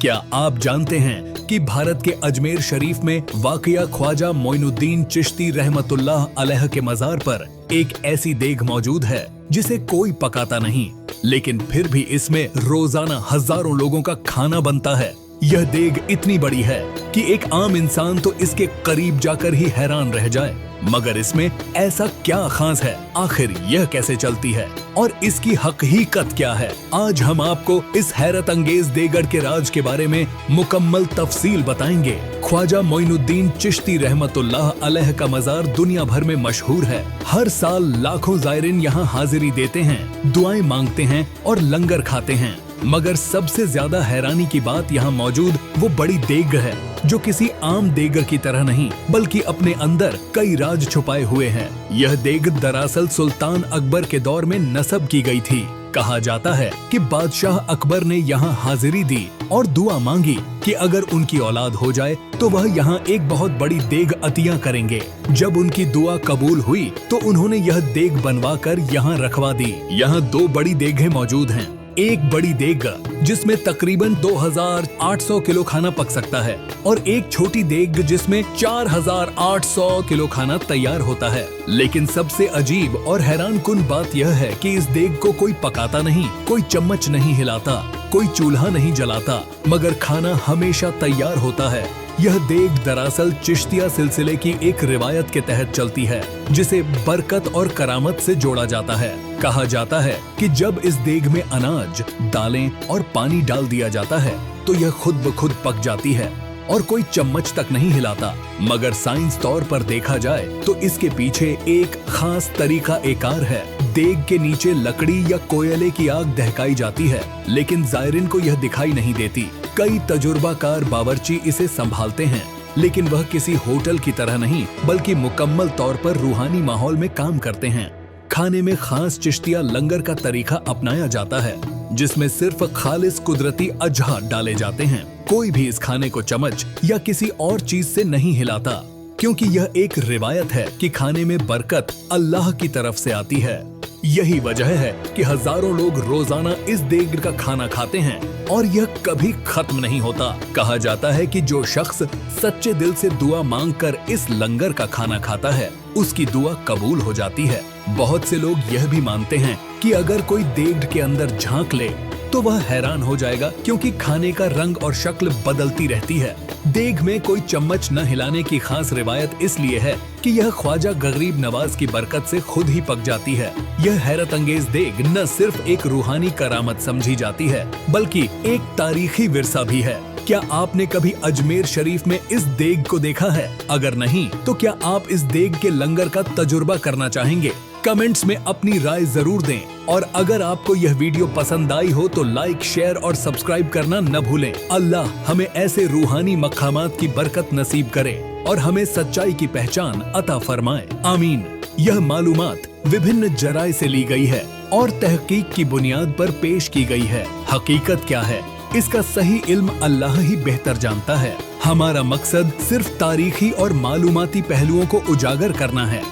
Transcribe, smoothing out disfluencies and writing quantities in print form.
क्या आप जानते हैं कि भारत के अजमेर शरीफ में वाक़िया ख्वाजा मोइनुद्दीन चिश्ती रहमतुल्लाह अलैह के मज़ार पर एक ऐसी देग मौजूद है जिसे कोई पकाता नहीं, लेकिन फिर भी इसमें रोजाना हजारों लोगों का खाना बनता है। यह देग इतनी बड़ी है कि एक आम इंसान तो इसके करीब जाकर ही हैरान रह जाए, मगर इसमें ऐसा क्या खास है, आखिर यह कैसे चलती है और इसकी हकीकत क्या है। आज हम आपको इस हैरत अंगेज देगर के राज के बारे में मुकम्मल तफसील बताएंगे। ख्वाजा मोइनुद्दीन चिश्ती रहमतुल्लाह अलैह का मज़ार दुनिया भर में मशहूर है। हर साल लाखों ज़ायरीन यहाँ हाजिरी देते हैं, दुआएं मांगते हैं और लंगर खाते हैं। मगर सबसे ज्यादा हैरानी की बात यहाँ मौजूद वो बड़ी देग है, जो किसी आम देगर की तरह नहीं बल्कि अपने अंदर कई राज छुपाए हुए हैं। यह देग दरअसल सुल्तान अकबर के दौर में नस्ब की गई थी। कहा जाता है कि बादशाह अकबर ने यहाँ हाजिरी दी और दुआ मांगी कि अगर उनकी औलाद हो जाए तो वह यहाँ एक बहुत बड़ी देग अतिया करेंगे। जब उनकी दुआ कबूल हुई तो उन्होंने यह देग बनवाकर यहाँ रखवा दी। यहाँ दो बड़ी देगें मौजूद हैं। एक बड़ी देग जिसमें तकरीबन 2800 किलो खाना पक सकता है और एक छोटी देग जिसमें 4800 किलो खाना तैयार होता है। लेकिन सबसे अजीब और हैरानकुन बात यह है कि इस देग को कोई पकाता नहीं, कोई चम्मच नहीं हिलाता, कोई चूल्हा नहीं जलाता, मगर खाना हमेशा तैयार होता है। यह देग दरअसल चिश्तिया सिलसिले की एक रिवायत के तहत चलती है, जिसे बरकत और करामत से जोड़ा जाता है। कहा जाता है कि जब इस देग में अनाज, दालें और पानी डाल दिया जाता है तो यह खुद ब खुद पक जाती है और कोई चम्मच तक नहीं हिलाता। मगर साइंस तौर पर देखा जाए तो इसके पीछे एक खास तरीका एकार है। देग के नीचे लकड़ी या कोयले की आग दहकाई जाती है, लेकिन ज़ायरीन को यह दिखाई नहीं देती। कई तजुर्बाकार बावर्ची इसे संभालते हैं, लेकिन वह किसी होटल की तरह नहीं बल्कि मुकम्मल तौर पर रूहानी माहौल में काम करते हैं। खाने में खास चिश्तिया लंगर का तरीका अपनाया जाता है, जिसमें सिर्फ खालिस कुदरती अजहा डाले जाते हैं। कोई भी इस खाने को चम्मच या किसी और चीज से नहीं हिलाता, क्योंकि यह एक रिवायत है कि खाने में बरकत अल्लाह की तरफ से आती है। यही वजह है कि हजारों लोग रोजाना इस देग का खाना खाते हैं और यह कभी खत्म नहीं होता। कहा जाता है कि जो शख्स सच्चे दिल से दुआ मांगकर इस लंगर का खाना खाता है, उसकी दुआ कबूल हो जाती है। बहुत से लोग यह भी मानते हैं कि अगर कोई देग के अंदर झांक ले तो वह हैरान हो जाएगा, क्योंकि खाने का रंग और शक्ल बदलती रहती है। देग में कोई चम्मच न हिलाने की खास रिवायत इसलिए है कि यह ख्वाजा गरीब नवाज की बरकत से खुद ही पक जाती है। यह हैरत अंगेज देग न सिर्फ एक रूहानी करामत समझी जाती है, बल्कि एक तारीखी विरसा भी है। क्या आपने कभी अजमेर शरीफ में इस देग को देखा है? अगर नहीं तो क्या आप इस देग के लंगर का तजुर्बा करना चाहेंगे? कमेंट्स में अपनी राय जरूर दें, और अगर आपको यह वीडियो पसंद आई हो तो लाइक, शेयर और सब्सक्राइब करना न भूलें। अल्लाह हमें ऐसे रूहानी मकामात की बरकत नसीब करे और हमें सच्चाई की पहचान अता फरमाए। आमीन। यह मालूमात विभिन्न जराए से ली गई है और तहकीक की बुनियाद पर पेश की गई है। हकीकत क्या है, इसका सही इल्म अल्लाह ही बेहतर जानता है। हमारा मकसद सिर्फ तारीखी और मालूमाती पहलुओं को उजागर करना है।